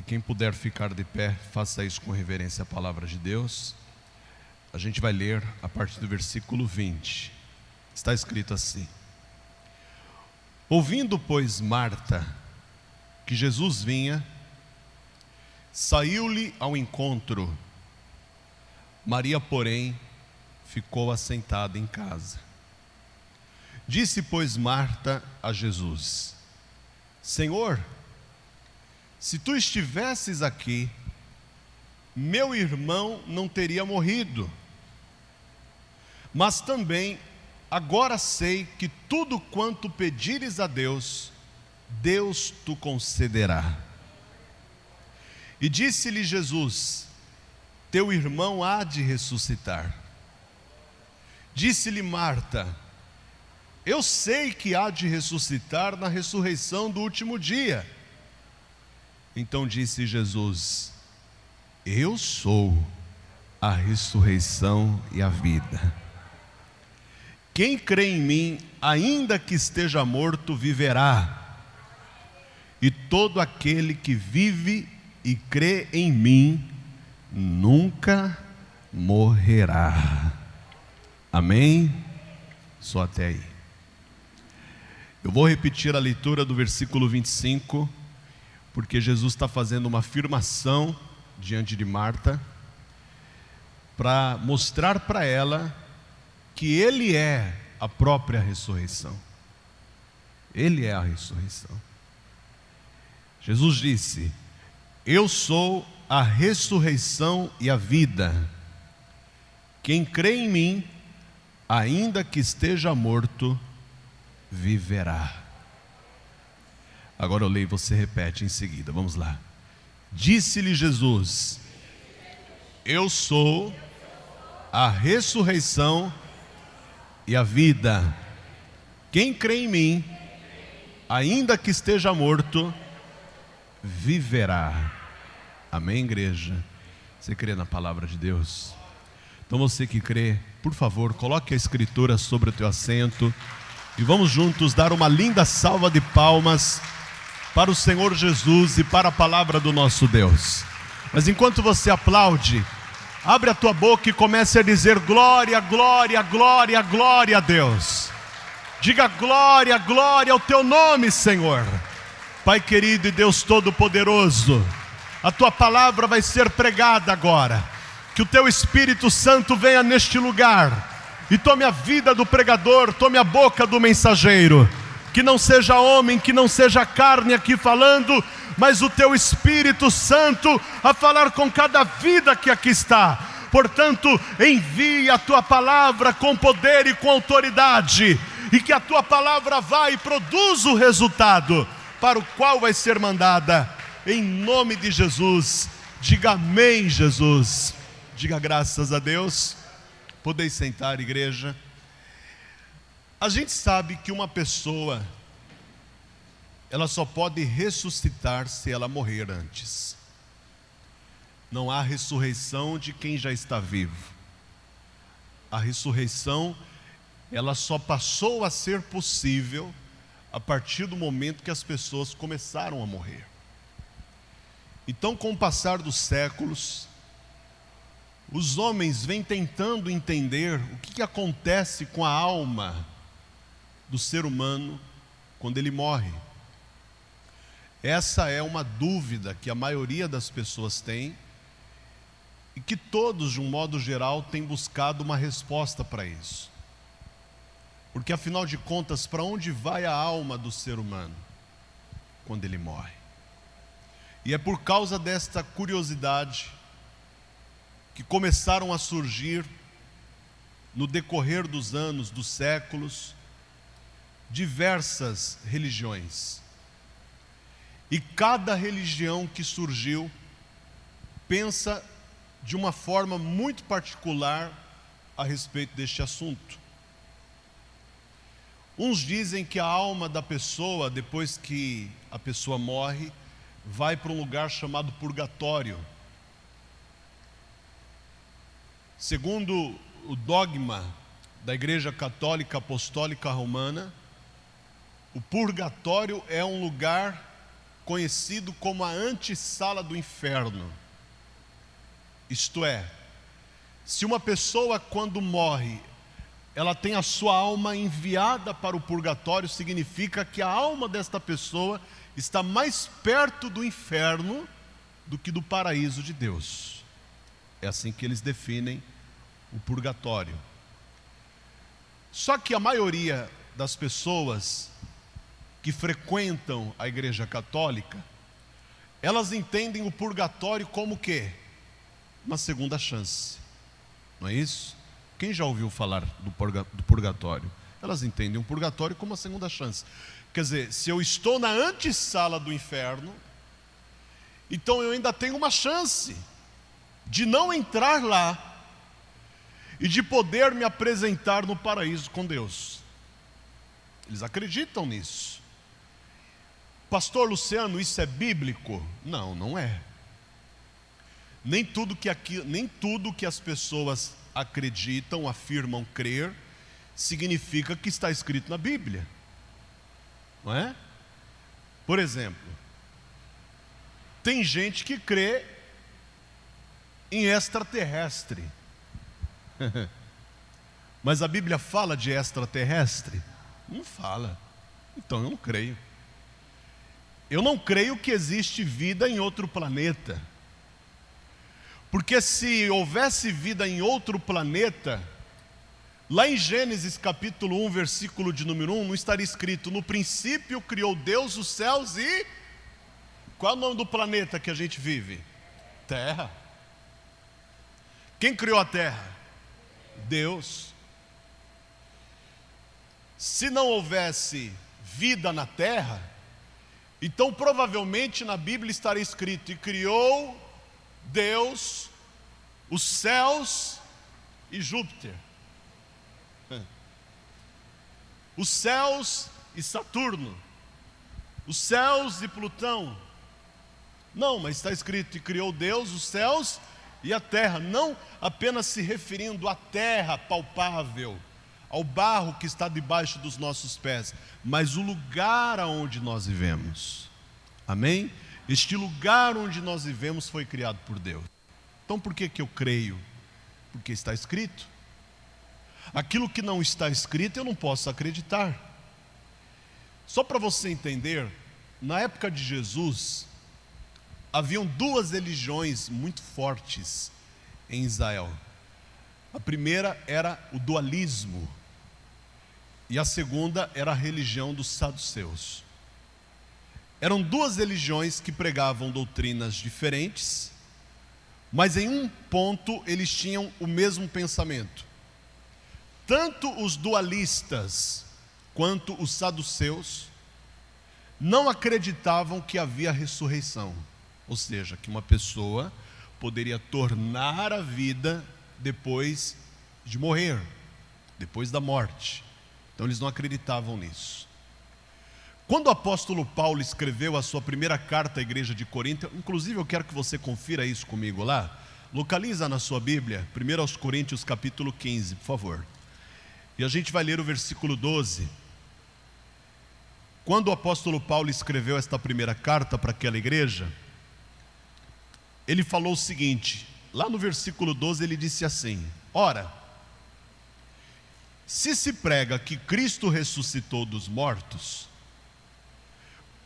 quem puder ficar de pé, faça isso com reverência à palavra de Deus. A gente vai ler a partir do versículo 20. Está escrito assim: ouvindo, pois, Marta que Jesus vinha, saiu-lhe ao encontro. Maria, porém, ficou assentada em casa. Disse, pois, Marta a Jesus: Senhor, se tu estivesses aqui, meu irmão não teria morrido. Mas também agora sei que tudo quanto pedires a Deus, Deus tu concederá. E disse-lhe Jesus: teu irmão há de ressuscitar. Disse-lhe Marta: eu sei que há de ressuscitar na ressurreição do último dia. Então disse Jesus: eu sou a ressurreição e a vida. Quem crê em mim, ainda que esteja morto, viverá. E todo aquele que vive e crê em mim, nunca morrerá. Amém? Só até aí. Eu vou repetir a leitura do versículo 25, porque Jesus está fazendo uma afirmação diante de Marta, para mostrar para ela que Ele é a própria ressurreição. Ele é a ressurreição. Jesus disse: eu sou a ressurreição e a vida. Quem crê em mim, ainda que esteja morto, viverá. Agora eu leio e você repete em seguida. Vamos lá. Disse-lhe Jesus: eu sou a ressurreição e a vida. Quem crê em mim, ainda que esteja morto, viverá. Amém, igreja? Você crê na palavra de Deus? Então você que crê, por favor, coloque a escritura sobre o teu assento e vamos juntos dar uma linda salva de palmas para o Senhor Jesus e para a palavra do nosso Deus. Mas enquanto você aplaude, abre a tua boca e comece a dizer: glória, glória, glória, glória a Deus. Diga glória, glória ao teu nome, Senhor. Pai querido e Deus todo-poderoso, a tua palavra vai ser pregada agora. Que o teu Espírito Santo venha neste lugar e tome a vida do pregador, tome a boca do mensageiro. Que não seja homem, que não seja carne aqui falando, mas o teu Espírito Santo a falar com cada vida que aqui está. Portanto, envie a tua palavra com poder e com autoridade, e que a tua palavra vá e produza o resultado para o qual vai ser mandada, em nome de Jesus. Diga amém, Jesus. Diga graças a Deus. Podeis sentar, igreja. A gente sabe que uma pessoa, ela só pode ressuscitar se ela morrer antes. Não há ressurreição de quem já está vivo. A ressurreição, ela só passou a ser possível a partir do momento que as pessoas começaram a morrer. Então, com o passar dos séculos, os homens vêm tentando entender o que acontece com a alma do ser humano quando ele morre. Essa é uma dúvida que a maioria das pessoas tem e que todos, de um modo geral, têm buscado uma resposta para isso. Porque afinal de contas, para onde vai a alma do ser humano quando ele morre? E é por causa desta curiosidade que começaram a surgir, no decorrer dos anos, dos séculos, diversas religiões. E cada religião que surgiu pensa de uma forma muito particular a respeito deste assunto. Uns dizem que a alma da pessoa, depois que a pessoa morre, vai para um lugar chamado purgatório. Segundo o dogma da Igreja Católica Apostólica Romana, o purgatório é um lugar conhecido como a antessala do inferno. Isto é, se uma pessoa quando morre, ela tem a sua alma enviada para o purgatório, significa que a alma desta pessoa está mais perto do inferno do que do paraíso de Deus. É assim que eles definem o purgatório. Só que a maioria das pessoas que frequentam a Igreja Católica, elas entendem o purgatório como o quê? Uma segunda chance. Não é isso? Quem já ouviu falar do purgatório? Elas entendem o purgatório como uma segunda chance. Quer dizer, se eu estou na antessala do inferno, então eu ainda tenho uma chance de não entrar lá e de poder me apresentar no paraíso com Deus. Eles acreditam nisso. Pastor Luciano, isso é bíblico? Não, não é. Nem tudo que as pessoas acreditam, afirmam crer, significa que está escrito na Bíblia. Não é? Por exemplo, tem gente que crê em extraterrestre. Mas a Bíblia fala de extraterrestre? Não fala. Então eu não creio. Eu não creio que existe vida em outro planeta. Porque se houvesse vida em outro planeta, lá em Gênesis capítulo 1, versículo de número 1, não estaria escrito: no princípio criou Deus os céus e... Qual é o nome do planeta que a gente vive? Terra. Quem criou a Terra? Deus. Se não houvesse vida na Terra, então provavelmente na Bíblia estaria escrito: e criou Deus os céus e Júpiter, os céus e Saturno, os céus e Plutão. Não, mas está escrito: e criou Deus os céus e a terra, não apenas se referindo à terra palpável, ao barro que está debaixo dos nossos pés, mas o lugar aonde nós vivemos. Amém? Este lugar onde nós vivemos foi criado por Deus. Então por que eu creio? Porque está escrito. Aquilo que não está escrito eu não posso acreditar. Só para você entender, na época de Jesus, haviam duas religiões muito fortes em Israel. A primeira era o dualismo, e a segunda era a religião dos saduceus. Eram duas religiões que pregavam doutrinas diferentes, mas em um ponto eles tinham o mesmo pensamento. Tanto os dualistas quanto os saduceus não acreditavam que havia ressurreição, ou seja, que uma pessoa poderia tornar a vida depois de morrer, depois da morte. Então eles não acreditavam nisso. Quando o apóstolo Paulo escreveu a sua primeira carta à igreja de Corinto, inclusive eu quero que você confira isso comigo lá, localiza na sua Bíblia, 1 Coríntios capítulo 15, por favor. E a gente vai ler o versículo 12. Quando o apóstolo Paulo escreveu esta primeira carta para aquela igreja, ele falou o seguinte, lá no versículo 12 ele disse assim: ora, se prega que Cristo ressuscitou dos mortos,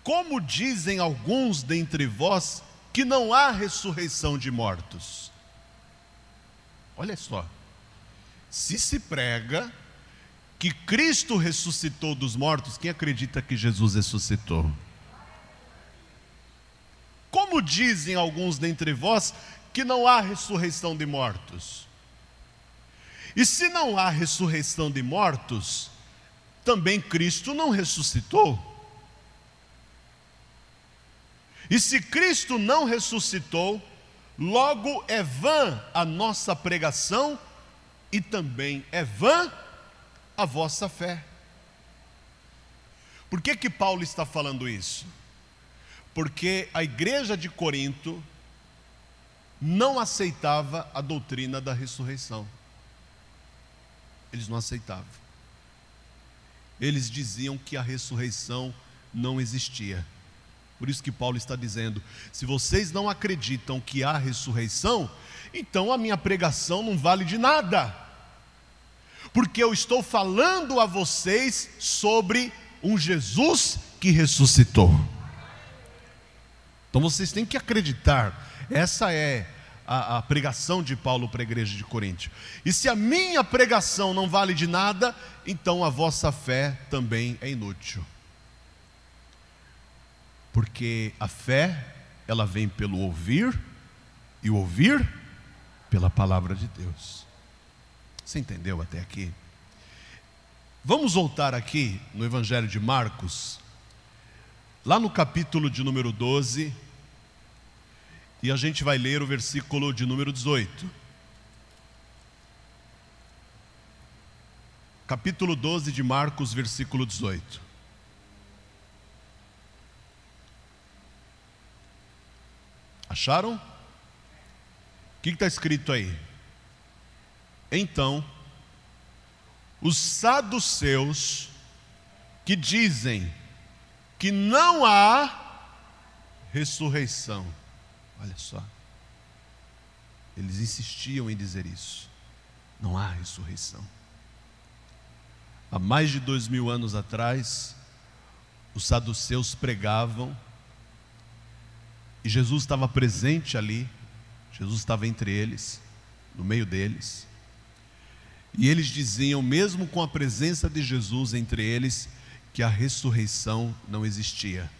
como dizem alguns dentre vós que não há ressurreição de mortos? Olha só, se prega que Cristo ressuscitou dos mortos, quem acredita que Jesus ressuscitou? Como dizem alguns dentre vós que não há ressurreição de mortos? E se não há ressurreição de mortos, também Cristo não ressuscitou? E se Cristo não ressuscitou, logo é vã a nossa pregação e também é vã a vossa fé. Por que Paulo está falando isso? Porque a igreja de Corinto não aceitava a doutrina da ressurreição. Eles não aceitavam. Eles diziam que a ressurreição não existia. Por isso que Paulo está dizendo: se vocês não acreditam que há ressurreição, então a minha pregação não vale de nada, porque eu estou falando a vocês sobre um Jesus que ressuscitou. Então vocês têm que acreditar. Essa é a pregação de Paulo para a igreja de Corinto. E se a minha pregação não vale de nada, então a vossa fé também é inútil. Porque a fé, ela vem pelo ouvir, e o ouvir pela palavra de Deus. Você entendeu até aqui? Vamos voltar aqui no Evangelho de Marcos, lá no capítulo de número 12, e a gente vai ler o versículo de número 18. Capítulo 12 de Marcos, versículo 18. Acharam? O que está escrito aí? Então, os saduceus, que dizem que não há ressurreição. Olha só, eles insistiam em dizer isso. Não há ressurreição. Há mais de 2000 anos atrás, os saduceus pregavam, e Jesus estava presente ali, Jesus estava entre eles, no meio deles, e eles diziam, mesmo com a presença de Jesus entre eles, que a ressurreição não existia.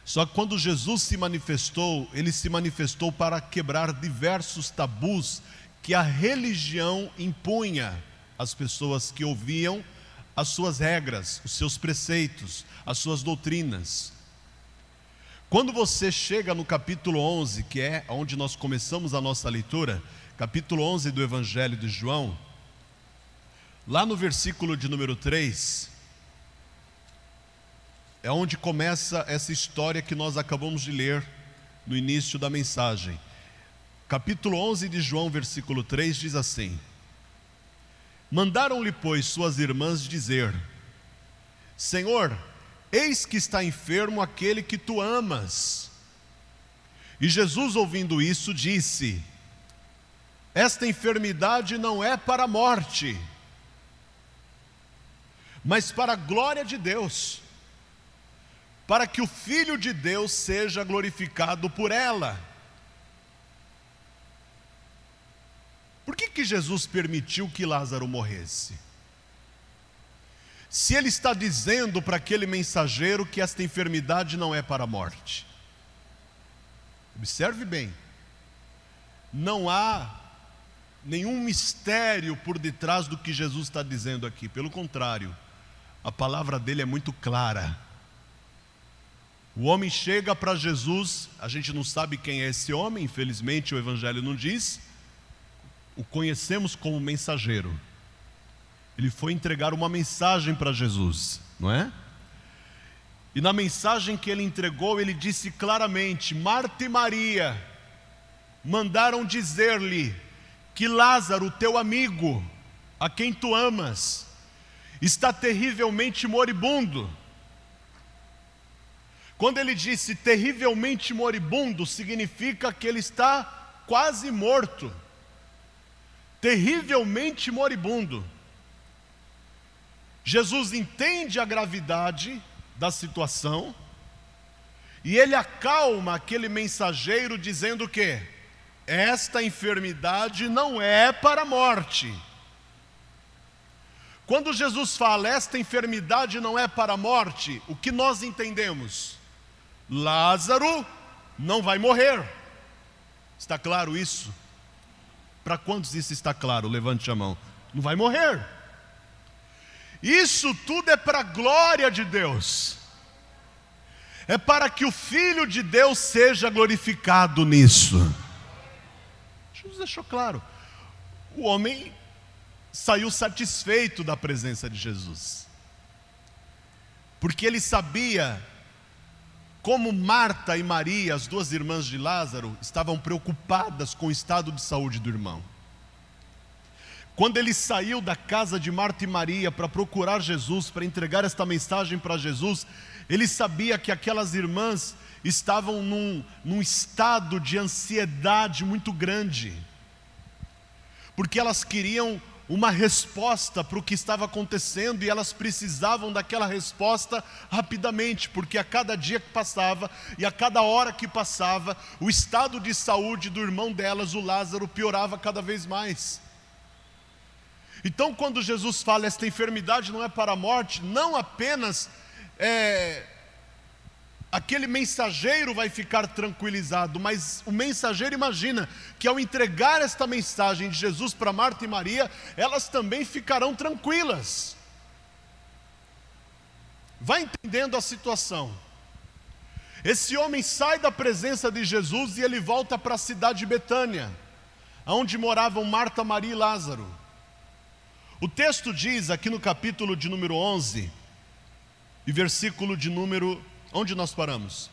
Só que quando Jesus se manifestou, ele se manifestou para quebrar diversos tabus que a religião impunha às pessoas que ouviam as suas regras, os seus preceitos, as suas doutrinas. Quando você chega no capítulo 11, que é onde nós começamos a nossa leitura, capítulo 11 do Evangelho de João, lá no versículo de número 3, é onde começa essa história que nós acabamos de ler no início da mensagem. Capítulo 11 de João, versículo 3, diz assim: mandaram-lhe, pois, suas irmãs dizer: Senhor, eis que está enfermo aquele que tu amas. E Jesus, ouvindo isso, disse: esta enfermidade não é para a morte, mas para a glória de Deus, para que o Filho de Deus seja glorificado por ela. Por que Jesus permitiu que Lázaro morresse? Se ele está dizendo para aquele mensageiro que esta enfermidade não é para a morte. Observe bem, não há nenhum mistério por detrás do que Jesus está dizendo aqui. Pelo contrário, a palavra dele é muito clara. O homem chega para Jesus, a gente não sabe quem é esse homem, infelizmente o Evangelho não diz. O conhecemos como mensageiro. Ele foi entregar uma mensagem para Jesus, não é? E na mensagem que ele entregou, ele disse claramente: Marta e Maria mandaram dizer-lhe que Lázaro, teu amigo, a quem tu amas, está terrivelmente moribundo. Quando ele disse terrivelmente moribundo, significa que ele está quase morto. Terrivelmente moribundo. Jesus entende a gravidade da situação e ele acalma aquele mensageiro dizendo que esta enfermidade não é para a morte. Quando Jesus fala esta enfermidade não é para a morte, o que nós entendemos? Lázaro não vai morrer. Está claro isso? Para quantos isso está claro? Levante a mão. Não vai morrer. Isso tudo é para a glória de Deus. É para que o Filho de Deus seja glorificado nisso. Jesus deixou claro. O homem saiu satisfeito da presença de Jesus, porque ele sabia como Marta e Maria, as duas irmãs de Lázaro, estavam preocupadas com o estado de saúde do irmão. quando ele saiu da casa de Marta e Maria para procurar Jesus, para entregar esta mensagem para Jesus, ele sabia que aquelas irmãs estavam num estado de ansiedade muito grande, porque elas queriam uma resposta para o que estava acontecendo, e elas precisavam daquela resposta rapidamente, porque a cada dia que passava e a cada hora que passava, o estado de saúde do irmão delas, o Lázaro, piorava cada vez mais. Então, quando Jesus fala, esta enfermidade não é para a morte, não apenas aquele mensageiro vai ficar tranquilizado, mas o mensageiro imagina que ao entregar esta mensagem de Jesus para Marta e Maria, elas também ficarão tranquilas. Vai entendendo a situação. Esse homem sai da presença de Jesus e ele volta para a cidade de Betânia, onde moravam Marta, Maria e Lázaro. O texto diz aqui no capítulo de número 11 e versículo de número... Onde nós paramos?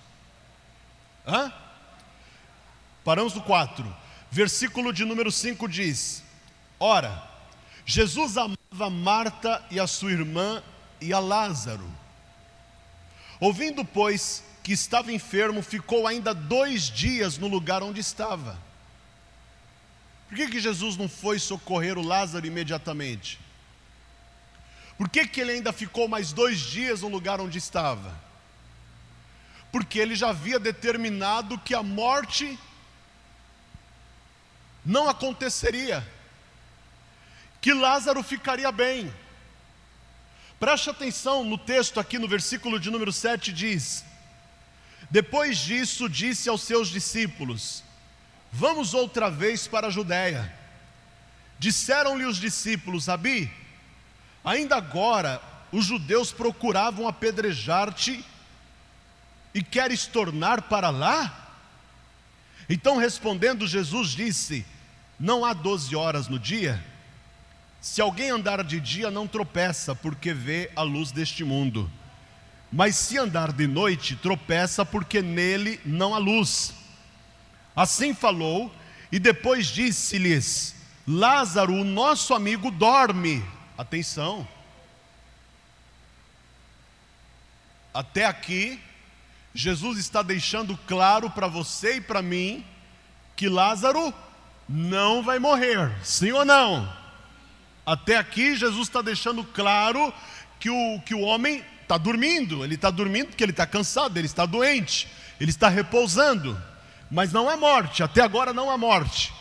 Paramos no 4. Versículo de número 5 diz: ora, Jesus amava Marta e a sua irmã e a Lázaro. Ouvindo, pois, que estava enfermo, ficou ainda 2 dias no lugar onde estava. Por que Jesus não foi socorrer o Lázaro imediatamente? Por que ele ainda ficou mais 2 dias no lugar onde estava? Porque ele já havia determinado que a morte não aconteceria, que Lázaro ficaria bem. Preste atenção no texto aqui no versículo de número 7 diz: depois disso disse aos seus discípulos: vamos outra vez para a Judéia. Disseram-lhe os discípulos: Rabi, ainda agora os judeus procuravam apedrejar-te e queres tornar para lá? Então respondendo Jesus disse: não há 12 horas no dia? Se alguém andar de dia não tropeça, porque vê a luz deste mundo. Mas se andar de noite, tropeça, porque nele não há luz. Assim falou, e depois disse-lhes: Lázaro, o nosso amigo, dorme. Atenção. Até aqui Jesus está deixando claro para você e para mim que Lázaro não vai morrer, sim ou não? Até aqui Jesus está deixando claro que o homem está dormindo. Ele está dormindo porque ele está cansado, ele está doente, ele está repousando, mas não há morte, até agora não há morte.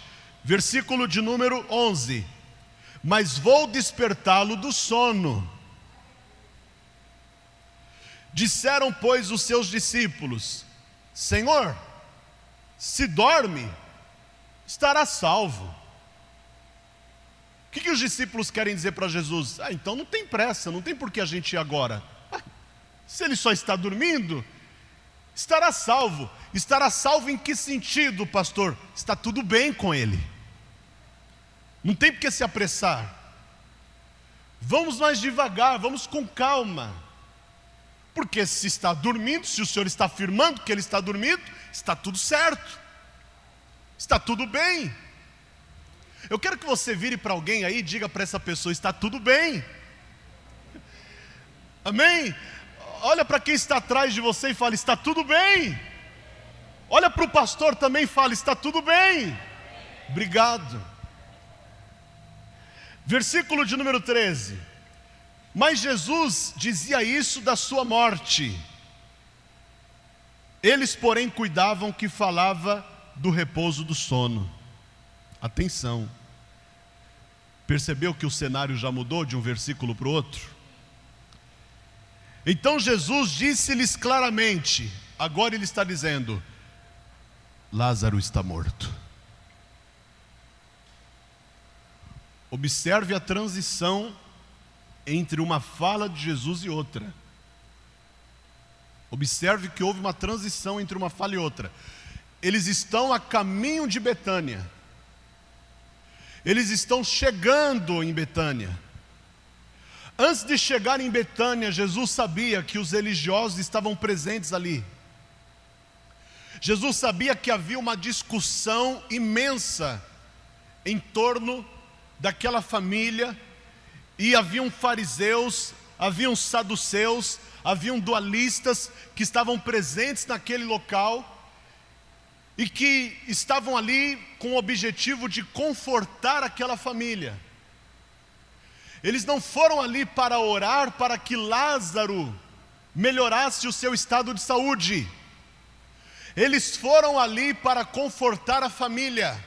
Versículo de número 11: mas vou despertá-lo do sono. Disseram, pois, os seus discípulos: Senhor, se dorme, estará salvo. O que os discípulos querem dizer para Jesus? Então não tem pressa, não tem por que a gente ir agora. Se ele só está dormindo, estará salvo. Estará salvo em que sentido, pastor? Está tudo bem com ele, não tem por que se apressar. Vamos mais devagar, vamos com calma. Porque se está dormindo, se o Senhor está afirmando que ele está dormindo, está tudo certo, está tudo bem. Eu quero que você vire para alguém aí e diga para essa pessoa: está tudo bem. Amém? Olha para quem está atrás de você e fala: está tudo bem. Olha para o pastor também e fala: está tudo bem. Obrigado. Versículo de número 13: mas Jesus dizia isso da sua morte. Eles, porém, cuidavam que falava do repouso do sono. Atenção. Percebeu que o cenário já mudou de um versículo para o outro? Então Jesus disse-lhes claramente, agora ele está dizendo: Lázaro está morto. Observe a transição entre uma fala de Jesus e outra. Observe que houve uma transição entre uma fala e outra. Eles estão a caminho de Betânia. Eles estão chegando em Betânia. Antes de chegar em Betânia, Jesus sabia que os religiosos estavam presentes ali. Jesus sabia que havia uma discussão imensa em torno daquela família, e haviam fariseus, haviam saduceus, haviam dualistas que estavam presentes naquele local e que estavam ali com o objetivo de confortar aquela família. Eles não foram ali para orar para que Lázaro melhorasse o seu estado de saúde. Eles foram ali para confortar a família.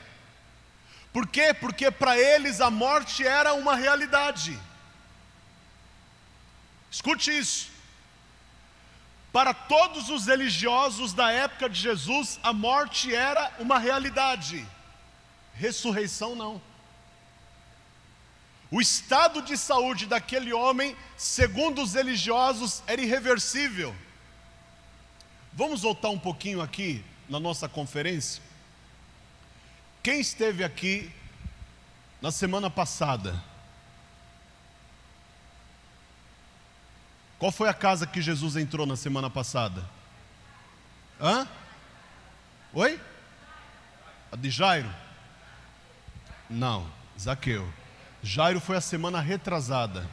Por quê? Porque para eles a morte era uma realidade. Escute isso. Para todos os religiosos da época de Jesus, a morte era uma realidade. Ressurreição não. O estado de saúde daquele homem, segundo os religiosos, era irreversível. Vamos voltar um pouquinho aqui na nossa conferência. Quem esteve aqui na semana passada? Qual foi a casa que Jesus entrou na semana passada? Hã? Oi? A de Jairo? Não, Zaqueu. Jairo foi a semana retrasada.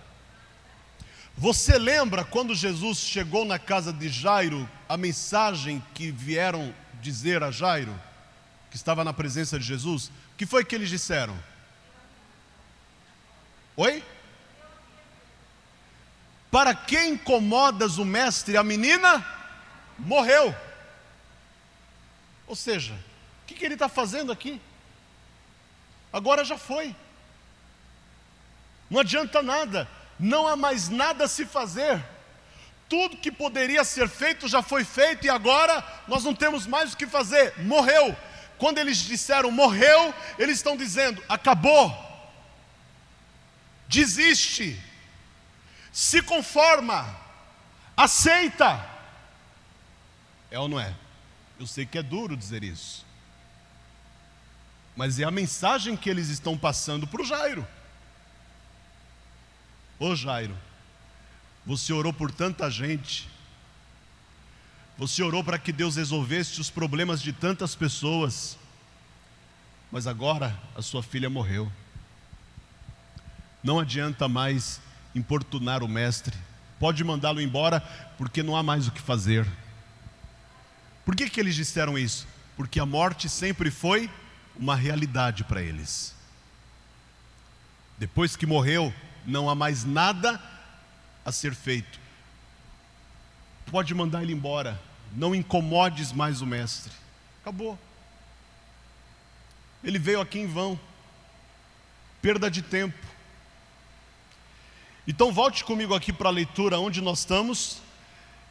Você lembra quando Jesus chegou na casa de Jairo, a mensagem que vieram dizer a Jairo, que estava na presença de Jesus? O que foi que eles disseram? Oi? Para que incomodas o mestre? A menina morreu. Ou seja, o que ele está fazendo aqui? Agora já foi. Não adianta nada, não há mais nada a se fazer. Tudo que poderia ser feito já foi feito e agora nós não temos mais o que fazer. Morreu. Quando eles disseram morreu, eles estão dizendo acabou. Desiste. Se conforma. Aceita. É ou não é? Eu sei que é duro dizer isso, mas é a mensagem que eles estão passando para o Jairo. Ô Jairo, você orou por tanta gente, você orou para que Deus resolvesse os problemas de tantas pessoas, mas agora a sua filha morreu. Não adianta mais importunar o mestre, pode mandá-lo embora, porque não há mais o que fazer. Por que eles disseram isso? Porque a morte sempre foi uma realidade para eles. Depois que morreu, não há mais nada a ser feito. Pode mandar ele embora, não incomodes mais o mestre. Acabou. Ele veio aqui em vão, perda de tempo. Então volte comigo aqui para a leitura onde nós estamos.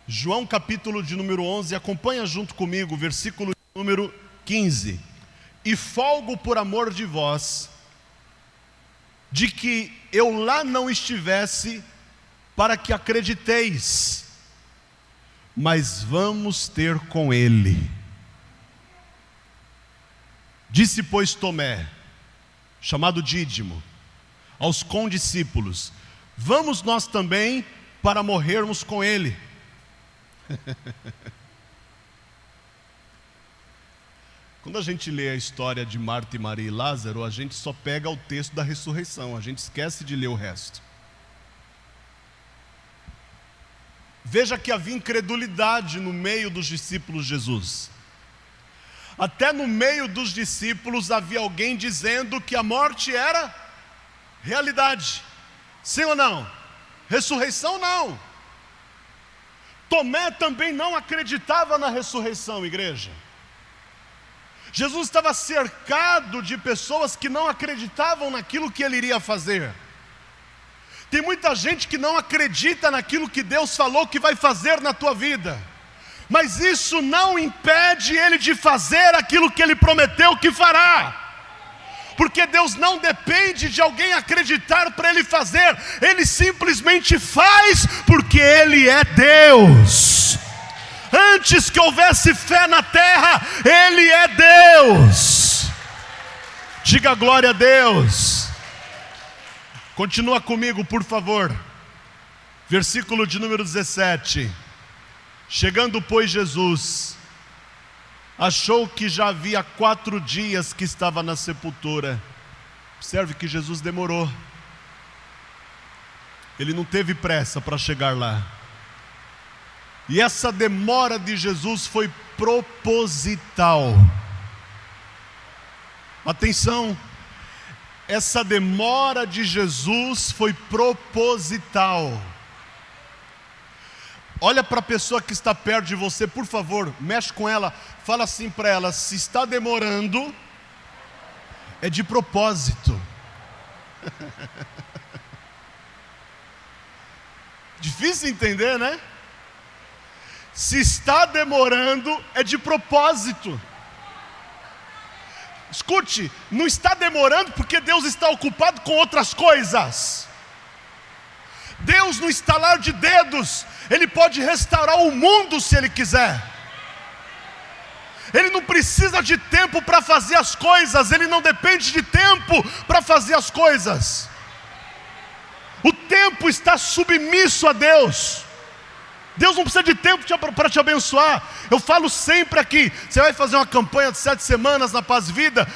João capítulo de número 11, acompanha junto comigo, versículo de número 15. E folgo por amor de vós, de que eu lá não estivesse, para que acrediteis, mas vamos ter com ele. Disse, pois, Tomé, chamado Dídimo, aos condiscípulos: vamos nós também para morrermos com ele. Quando a gente lê a história de Marta e Maria e Lázaro, a gente só pega o texto da ressurreição, a gente esquece de ler o resto. Veja que havia incredulidade no meio dos discípulos de Jesus. Até no meio dos discípulos havia alguém dizendo que a morte era realidade. Sim ou não? Ressurreição não. Tomé também não acreditava na ressurreição, igreja. Jesus estava cercado de pessoas que não acreditavam naquilo que ele iria fazer. Tem muita gente que não acredita naquilo que Deus falou que vai fazer na tua vida, mas isso não impede ele de fazer aquilo que ele prometeu que fará. Porque Deus não depende de alguém acreditar para ele fazer, ele simplesmente faz porque ele é Deus. Antes que houvesse fé na terra, ele é Deus. Diga glória a Deus. Continua comigo, por favor. Versículo de número 17. Chegando, pois, Jesus achou que já havia 4 dias que estava na sepultura, Observe que Jesus demorou. Ele não teve pressa para chegar lá. E essa demora de Jesus foi proposital. Atenção, essa demora de Jesus foi proposital. Olha para a pessoa que está perto de você, por favor, mexe com ela, fala assim para ela: se está demorando, é de propósito. Difícil entender, né? Se está demorando, é de propósito. Escute, não está demorando porque Deus está ocupado com outras coisas. Deus, no estalar de dedos, Ele pode restaurar o mundo se Ele quiser. Ele não precisa de tempo para fazer as coisas, Ele não depende de tempo para fazer as coisas. O tempo está submisso a Deus. Deus não precisa de tempo para te abençoar. Eu falo sempre aqui, você vai fazer uma campanha de 7 semanas na Paz e Vida,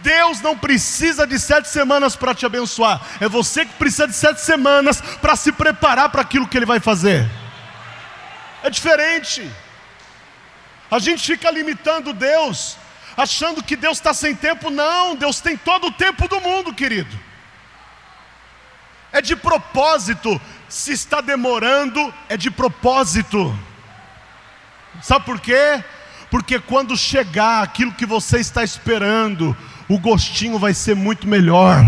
Deus não precisa de 7 semanas para te abençoar. É você que precisa de 7 semanas para se preparar para aquilo que Ele vai fazer. É diferente. A gente fica limitando Deus, achando que Deus está sem tempo. Não, Deus tem todo o tempo do mundo, querido. É de propósito. Se está demorando, é de propósito. Sabe por quê? Porque quando chegar aquilo que você está esperando, o gostinho vai ser muito melhor.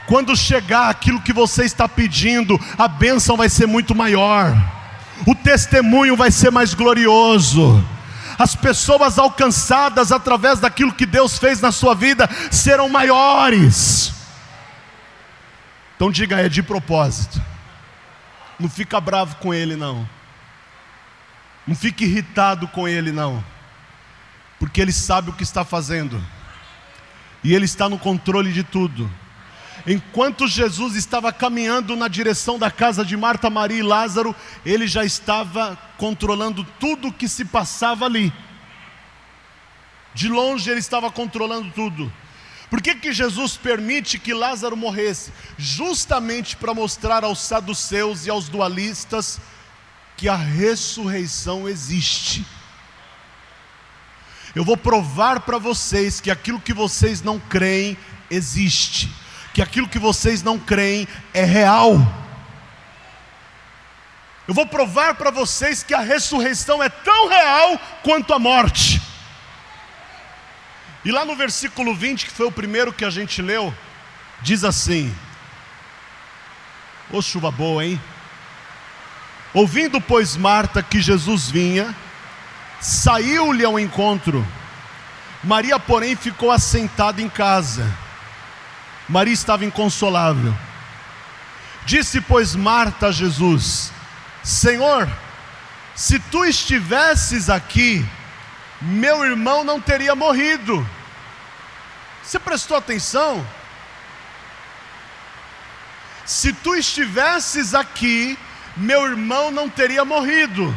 Quando chegar aquilo que você está pedindo, a bênção vai ser muito maior. O testemunho vai ser mais glorioso. As pessoas alcançadas através daquilo que Deus fez na sua vida serão maiores. Então diga, é de propósito. Não fica bravo com Ele, não. Não fique irritado com Ele, não. Porque Ele sabe o que está fazendo. E Ele está no controle de tudo. Enquanto Jesus estava caminhando na direção da casa de Marta, Maria e Lázaro, Ele já estava controlando tudo o que se passava ali. De longe Ele estava controlando tudo. Por que Jesus permite que Lázaro morresse? Justamente para mostrar aos saduceus e aos dualistas que a ressurreição existe. Eu vou provar para vocês que aquilo que vocês não creem existe, que aquilo que vocês não creem é real. Eu vou provar para vocês que a ressurreição é tão real quanto a morte. E lá no versículo 20, que foi o primeiro que a gente leu, diz assim: ô chuva boa, hein? Ouvindo, pois, Marta que Jesus vinha, saiu-lhe ao encontro. Maria, porém, ficou assentada em casa. Maria estava inconsolável. Disse, pois, Marta a Jesus: Senhor, se tu estivesses aqui, meu irmão não teria morrido. Você prestou atenção? Se tu estivesses aqui, meu irmão não teria morrido.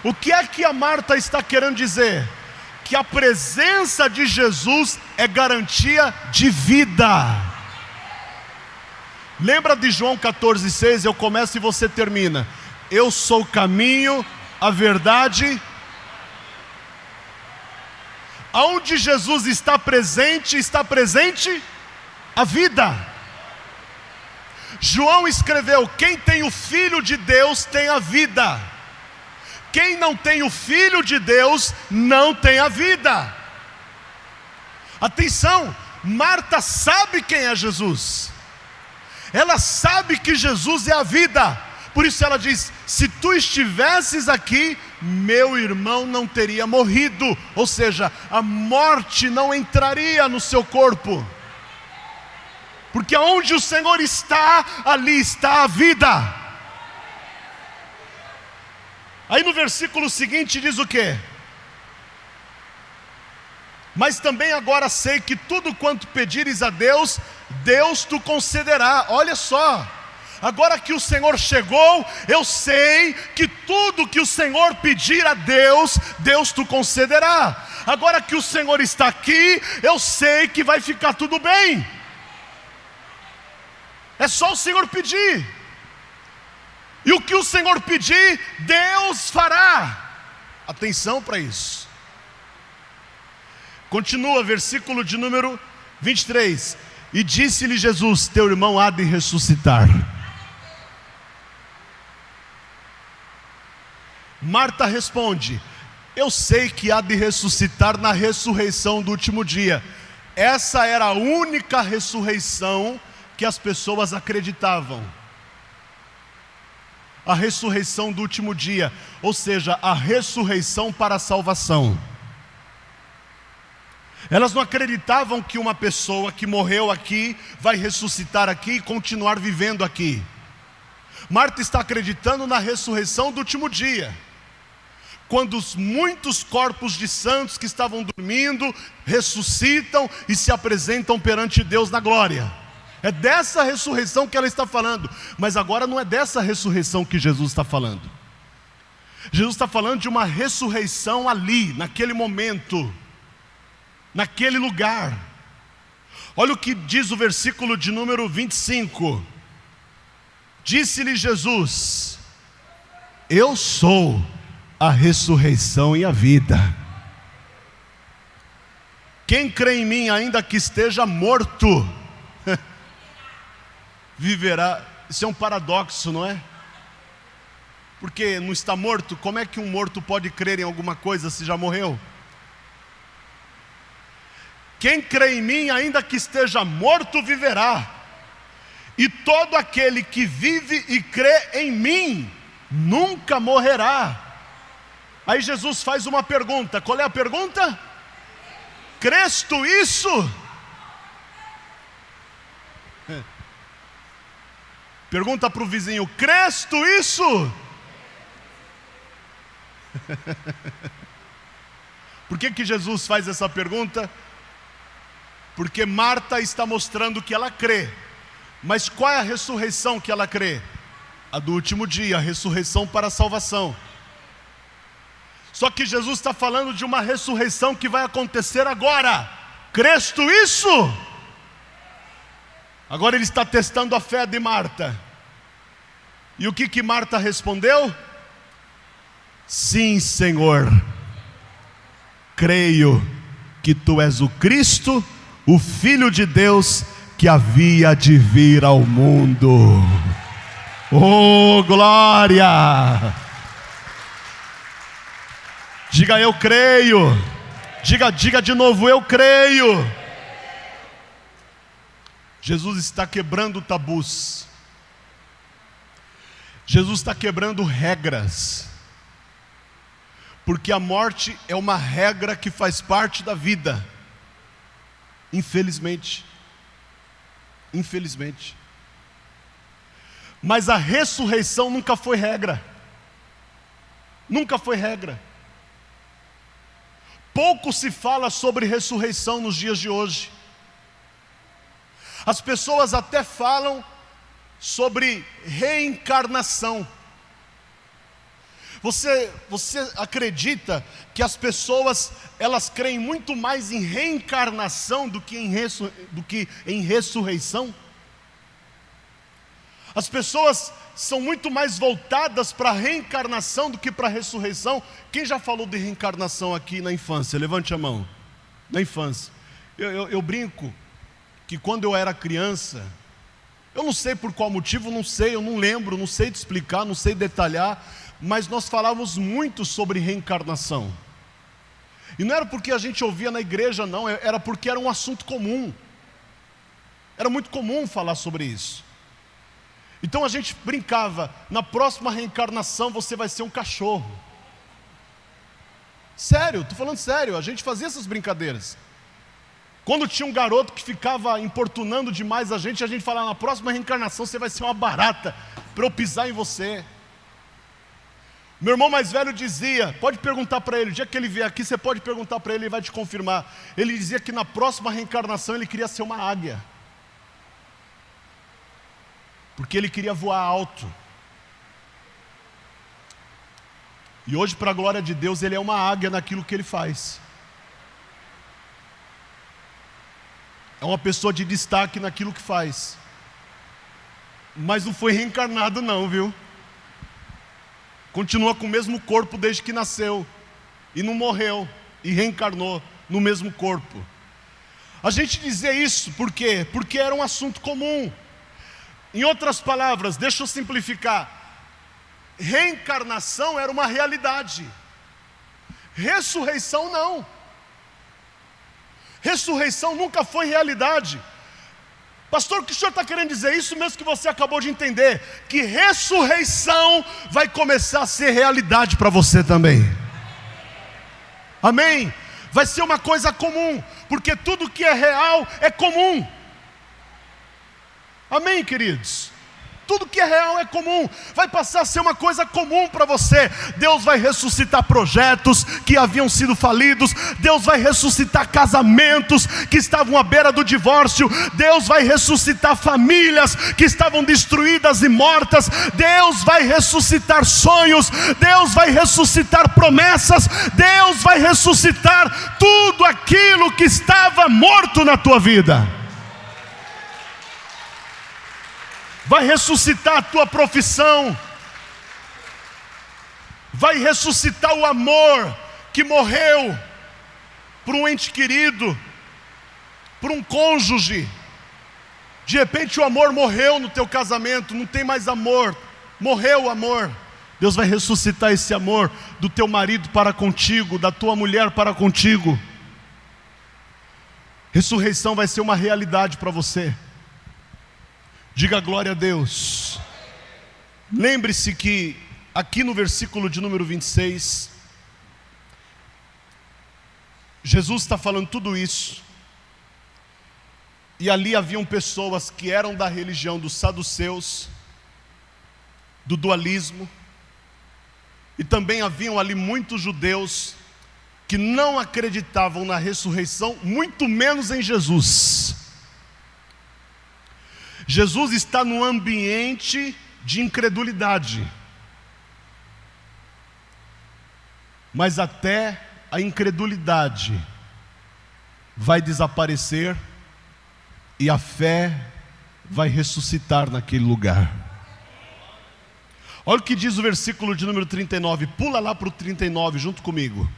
O que é que a Marta está querendo dizer? Que a presença de Jesus é garantia de vida. Lembra de João 14,6? Eu começo e você termina. Eu sou o caminho, a verdade. Aonde Jesus está presente a vida. João escreveu: quem tem o Filho de Deus tem a vida. Quem não tem o Filho de Deus não tem a vida. Atenção, Marta sabe quem é Jesus. Ela sabe que Jesus é a vida. Por isso ela diz: se tu estivesses aqui, meu irmão não teria morrido. Ou seja, a morte não entraria no seu corpo. Porque onde o Senhor está, ali está a vida. Aí no versículo seguinte diz o quê? Mas também agora sei que tudo quanto pedires a Deus, Deus te concederá. Olha só, Agora que o Senhor chegou, eu sei que tudo que o Senhor pedir a Deus, Deus te concederá. Agora que o Senhor está aqui, eu sei que vai ficar tudo bem. É só o Senhor pedir. E o que o Senhor pedir, Deus fará. Atenção para isso. Continua, versículo de número 23. E disse-lhe Jesus: teu irmão há de ressuscitar. Marta responde: eu sei que há de ressuscitar na ressurreição do último dia. Essa era a única ressurreição que as pessoas acreditavam. A ressurreição do último dia, ou seja, a ressurreição para a salvação. Elas não acreditavam que uma pessoa que morreu aqui vai ressuscitar aqui e continuar vivendo aqui. Marta está acreditando na ressurreição do último dia, quando os muitos corpos de santos que estavam dormindo ressuscitam e se apresentam perante Deus na glória. É dessa ressurreição que ela está falando. Mas agora não é dessa ressurreição que Jesus está falando. Jesus está falando de uma ressurreição ali, naquele momento, naquele lugar. Olha o que diz o versículo de número 25. Disse-lhe Jesus: eu sou a ressurreição e a vida. Quem crê em mim, ainda que esteja morto, viverá. Isso é um paradoxo, não é? Porque não está morto, como é que um morto pode crer em alguma coisa se já morreu? Quem crê em mim, ainda que esteja morto, viverá. E todo aquele que vive e crê em mim, nunca morrerá. Aí Jesus faz uma pergunta. Qual é a pergunta? Crês tu isso? Pergunta para o vizinho: crês tu isso? Por que Jesus faz essa pergunta? Porque Marta está mostrando que ela crê. Mas qual é a ressurreição que ela crê? A do último dia, a ressurreição para a salvação. Só que Jesus está falando de uma ressurreição que vai acontecer agora. Crês tu isso? Agora ele está testando a fé de Marta. E o que Marta respondeu? Sim, Senhor, creio que tu és o Cristo, o Filho de Deus, que havia de vir ao mundo. Oh, glória! Diga: eu creio. Diga de novo: eu creio. Jesus está quebrando tabus. Jesus está quebrando regras. Porque a morte é uma regra que faz parte da vida. Infelizmente. Infelizmente. Mas a ressurreição nunca foi regra. Nunca foi regra. Pouco se fala sobre ressurreição nos dias de hoje. As pessoas até falam sobre reencarnação. Você acredita que as pessoas, elas creem muito mais em reencarnação do que em ressurreição? As pessoas são muito mais voltadas para a reencarnação do que para a ressurreição. Quem já falou de reencarnação aqui na infância? Levante a mão. Na infância. Eu brinco que quando eu era criança, eu não sei por qual motivo, não sei, eu não lembro, não sei te explicar, não sei detalhar, mas nós falávamos muito sobre reencarnação. E não era porque a gente ouvia na igreja, não, era porque era um assunto comum. Era muito comum falar sobre isso. Então a gente brincava: na próxima reencarnação você vai ser um cachorro. Sério, estou falando sério, a gente fazia essas brincadeiras. Quando tinha um garoto que ficava importunando demais a gente falava: na próxima reencarnação você vai ser uma barata, para eu pisar em você. Meu irmão mais velho dizia, pode perguntar para ele, o dia que ele vier aqui você pode perguntar para ele, ele vai te confirmar. Ele dizia que na próxima reencarnação ele queria ser uma águia. porque ele queria voar alto. E hoje, para a glória de Deus, ele é uma águia naquilo que ele faz. É uma pessoa de destaque naquilo que faz. Mas não foi reencarnado não, viu? Continua com o mesmo corpo desde que nasceu. E não morreu. E reencarnou no mesmo corpo. A gente dizer isso, por quê? Porque era um assunto comum. Em outras palavras, deixa eu simplificar. Reencarnação era uma realidade. Ressurreição não. Ressurreição nunca foi realidade. Pastor, o que o senhor está querendo dizer? Isso mesmo que você acabou de entender. Que ressurreição vai começar a ser realidade para você também. Amém? Vai ser uma coisa comum. Porque tudo que é real é comum. Amém, queridos? Tudo que é real é comum, vai passar a ser uma coisa comum para você. Deus vai ressuscitar projetos que haviam sido falidos. Deus vai ressuscitar casamentos que estavam à beira do divórcio. Deus vai ressuscitar famílias que estavam destruídas e mortas. Deus vai ressuscitar sonhos. Deus vai ressuscitar promessas. Deus vai ressuscitar tudo aquilo que estava morto na tua vida. Vai ressuscitar a tua profissão. Vai ressuscitar o amor que morreu por um ente querido, por um cônjuge. De repente o amor morreu no teu casamento, não tem mais amor, morreu o amor. Deus vai ressuscitar esse amor do teu marido para contigo, da tua mulher para contigo. Ressurreição vai ser uma realidade para você. Diga glória a Deus. Lembre-se que aqui no versículo de número 26, Jesus está falando tudo isso. E ali haviam pessoas que eram da religião dos saduceus, do dualismo. E também haviam ali muitos judeus que não acreditavam na ressurreição, muito menos em Jesus. Jesus está num ambiente de incredulidade. Mas até a incredulidade vai desaparecer e a fé vai ressuscitar naquele lugar. Olha o que diz o versículo de número 39. Pula lá para o 39 junto comigo.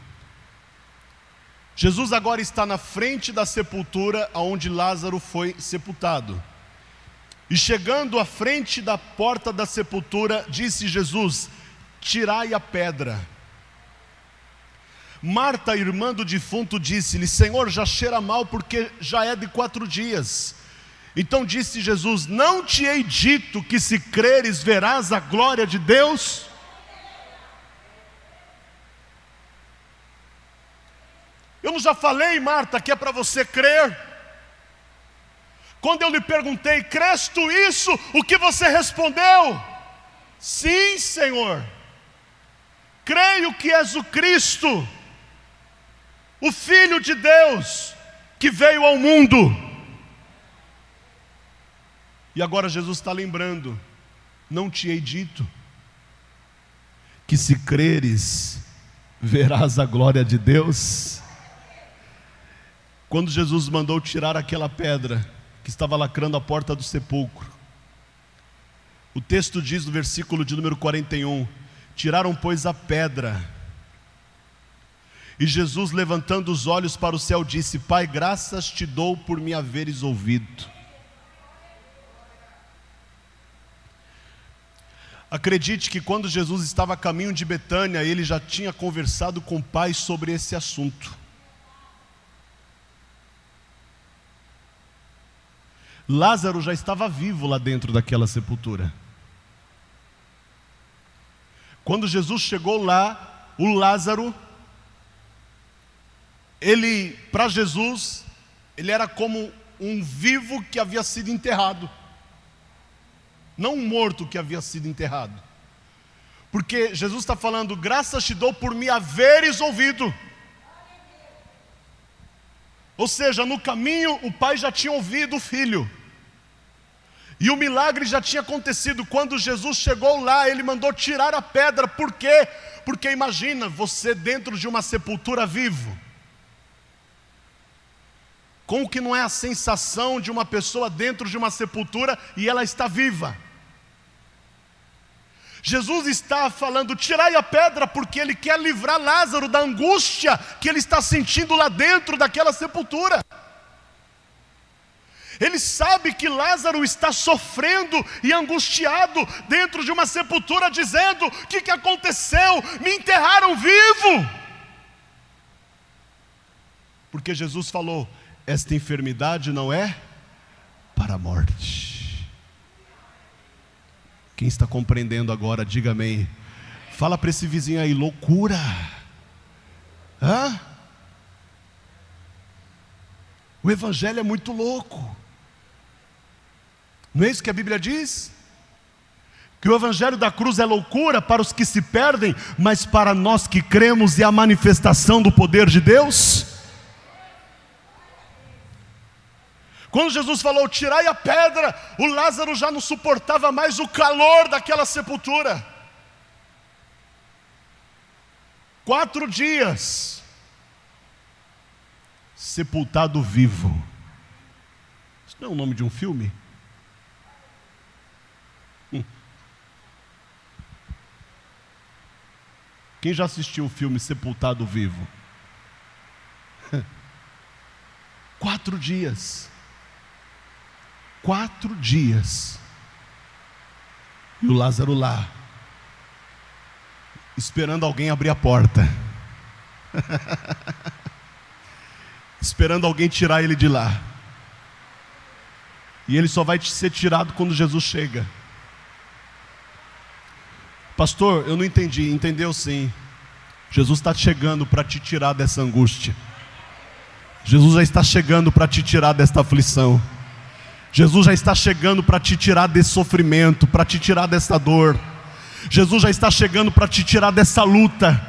Jesus agora está na frente da sepultura onde Lázaro foi sepultado. E chegando à frente da porta da sepultura, disse Jesus: tirai a pedra. Marta, irmã do defunto, disse-lhe: Senhor, já cheira mal, porque já é de 4 dias. Então disse Jesus: não te hei dito que se creres verás a glória de Deus? Eu não já falei, Marta, que é para você crer? Quando eu lhe perguntei: crês tu isso? O que você respondeu? Sim, Senhor. Creio que és o Cristo, o Filho de Deus, que veio ao mundo. E agora Jesus está lembrando: não te hei dito que se creres verás a glória de Deus? Quando Jesus mandou tirar aquela pedra que estava lacrando a porta do sepulcro, o texto diz no versículo de número 41: tiraram pois a pedra, e Jesus, levantando os olhos para o céu, disse: Pai, graças te dou por me haveres ouvido. Acredite que quando Jesus estava a caminho de Betânia, ele já tinha conversado com o Pai sobre esse assunto. Lázaro já estava vivo lá dentro daquela sepultura. Quando Jesus chegou lá, o Lázaro, para Jesus, ele era como um vivo que havia sido enterrado, não um morto que havia sido enterrado. Porque Jesus está falando: graças te dou por me haveres ouvido. Ou seja, no caminho o pai já tinha ouvido o filho. E o milagre já tinha acontecido. Quando Jesus chegou lá, ele mandou tirar a pedra. Por quê? Porque imagina você dentro de uma sepultura vivo. Como que não é a sensação de uma pessoa dentro de uma sepultura e ela está viva? Jesus está falando, tirai a pedra, porque Ele quer livrar Lázaro da angústia que ele está sentindo lá dentro daquela sepultura. Ele sabe que Lázaro está sofrendo e angustiado dentro de uma sepultura, dizendo, o que aconteceu? Me enterraram vivo. Porque Jesus falou, esta enfermidade não é para a morte. Quem está compreendendo agora, diga amém. Fala para esse vizinho aí, loucura. Hã? O evangelho é muito louco. Não é isso que a Bíblia diz? Que o evangelho da cruz é loucura para os que se perdem, mas para nós que cremos é a manifestação do poder de Deus. Quando Jesus falou, tirai a pedra, o Lázaro já não suportava mais o calor daquela sepultura. 4 dias, sepultado vivo. Isso não é o nome de um filme? Quem já assistiu o filme Sepultado Vivo? 4 dias. 4 dias. E o Lázaro lá, esperando alguém abrir a porta. Esperando alguém tirar ele de lá. E ele só vai ser tirado quando Jesus chega. Pastor, eu não entendi. Entendeu sim. Jesus está chegando para te tirar dessa angústia. Jesus já está chegando para te tirar desta aflição. Jesus já está chegando para te tirar desse sofrimento, para te tirar dessa dor. Jesus já está chegando para te tirar dessa luta.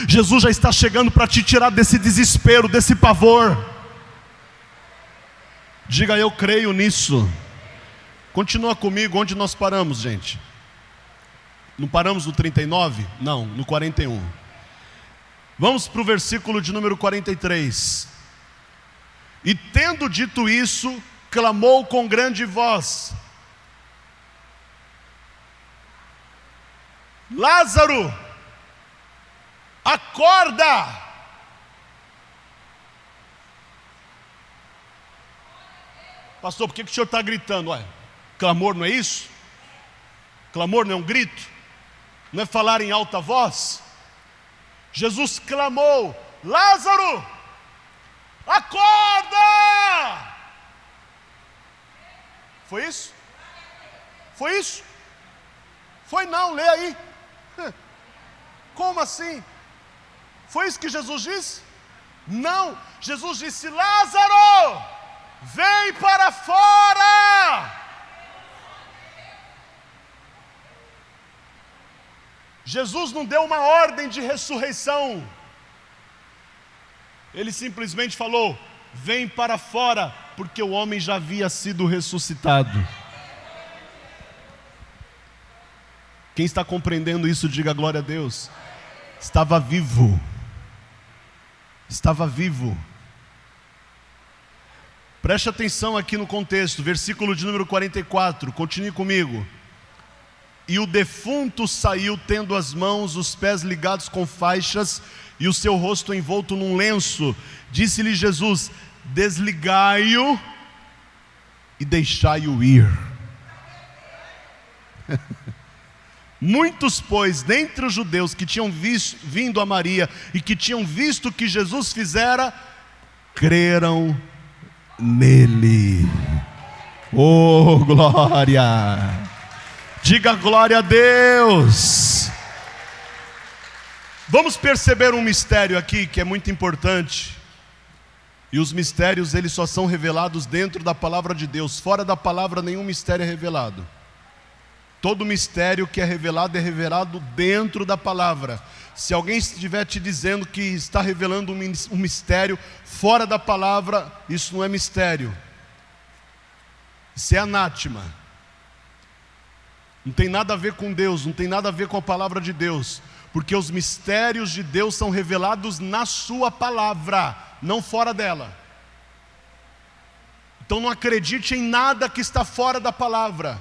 Jesus já está chegando para te tirar desse desespero, desse pavor. Diga, eu creio nisso. Continua comigo, onde nós paramos, gente? Não paramos no 39? Não, no 41. Vamos para o versículo de número 43. E tendo dito isso, clamou com grande voz: Lázaro, acorda! Pastor, por que o senhor está gritando? Ué, clamor não é isso? Clamor não é um grito? Não é falar em alta voz? Jesus clamou: Lázaro, acorda! Foi isso? Foi isso? Foi não, lê aí. Como assim? Foi isso que Jesus disse? Não, Jesus disse: Lázaro, vem para fora! Jesus não deu uma ordem de ressurreição. Ele simplesmente falou: vem para fora, porque o homem já havia sido ressuscitado. Quem está compreendendo isso, diga glória a Deus. Estava vivo. Estava vivo. Preste atenção aqui no contexto, versículo de número 44, continue comigo. E o defunto saiu tendo as mãos, os pés ligados com faixas e o seu rosto envolto num lenço. Disse-lhe Jesus: desligai-o e deixai-o ir. Muitos, pois, dentre os judeus que tinham vindo a Maria e que tinham visto o que Jesus fizera, creram nele. Oh, glória! Diga glória a Deus. Vamos perceber um mistério aqui que é muito importante. E os mistérios, eles só são revelados dentro da palavra de Deus. Fora da palavra, nenhum mistério é revelado. Todo mistério que é revelado dentro da palavra. Se alguém estiver te dizendo que está revelando um mistério fora da palavra, isso não é mistério. Isso é anátema. Não tem nada a ver com Deus, não tem nada a ver com a palavra de Deus, porque os mistérios de Deus são revelados na sua palavra, não fora dela. Então não acredite em nada que está fora da palavra.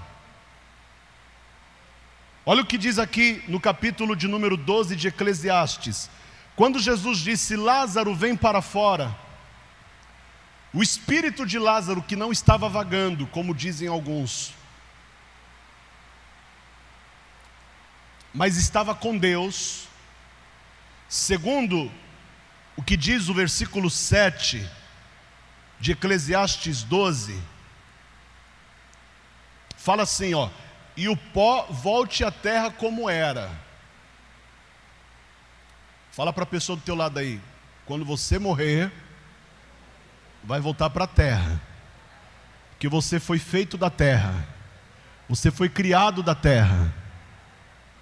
Olha o que diz aqui no capítulo de número 12 de Eclesiastes. Quando Jesus disse: Lázaro, vem para fora, o espírito de Lázaro, que não estava vagando, como dizem alguns, mas estava com Deus, segundo o que diz o versículo 7 de Eclesiastes 12, fala assim, e o pó volte à terra como era. Fala para a pessoa do teu lado aí, quando você morrer, vai voltar para a terra, porque você foi feito da terra, você foi criado da terra,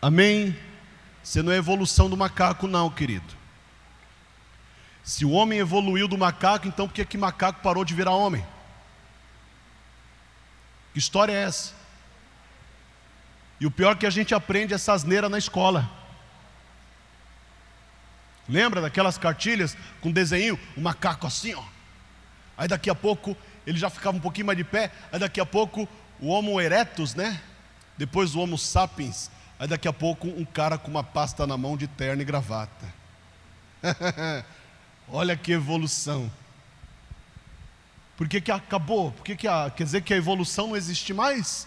amém? Você não é evolução do macaco não, querido. Se o homem evoluiu do macaco, então por que macaco parou de virar homem? Que história é essa? E o pior é que a gente aprende essa asneira na escola. Lembra daquelas cartilhas com desenho, o macaco assim, Aí daqui a pouco ele já ficava um pouquinho mais de pé. Aí daqui a pouco o Homo erectus, né? Depois o Homo sapiens. Aí daqui a pouco um cara com uma pasta na mão de terno e gravata. Olha que evolução. Por que acabou? Quer dizer que a evolução não existe mais?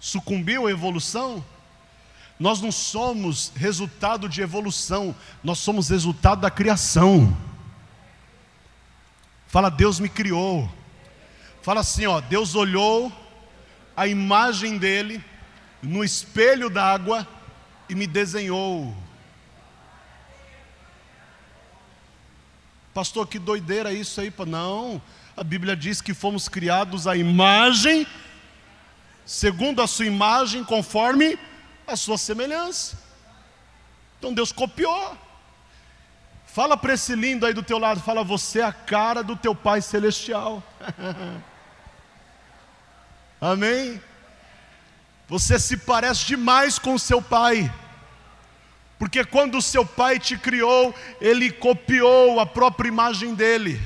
Sucumbiu a evolução? Nós não somos resultado de evolução, nós somos resultado da criação. Fala, Deus me criou. Fala assim, Deus olhou a imagem dele no espelho d'água e me desenhou. Pastor, que doideira isso aí? Não, a Bíblia diz que fomos criados à imagem, segundo a sua imagem, conforme a sua semelhança. Então Deus copiou. Fala para esse lindo aí do teu lado, fala, você é a cara do teu Pai Celestial. Amém? Você se parece demais com o seu pai, porque quando o seu pai te criou, ele copiou a própria imagem dele.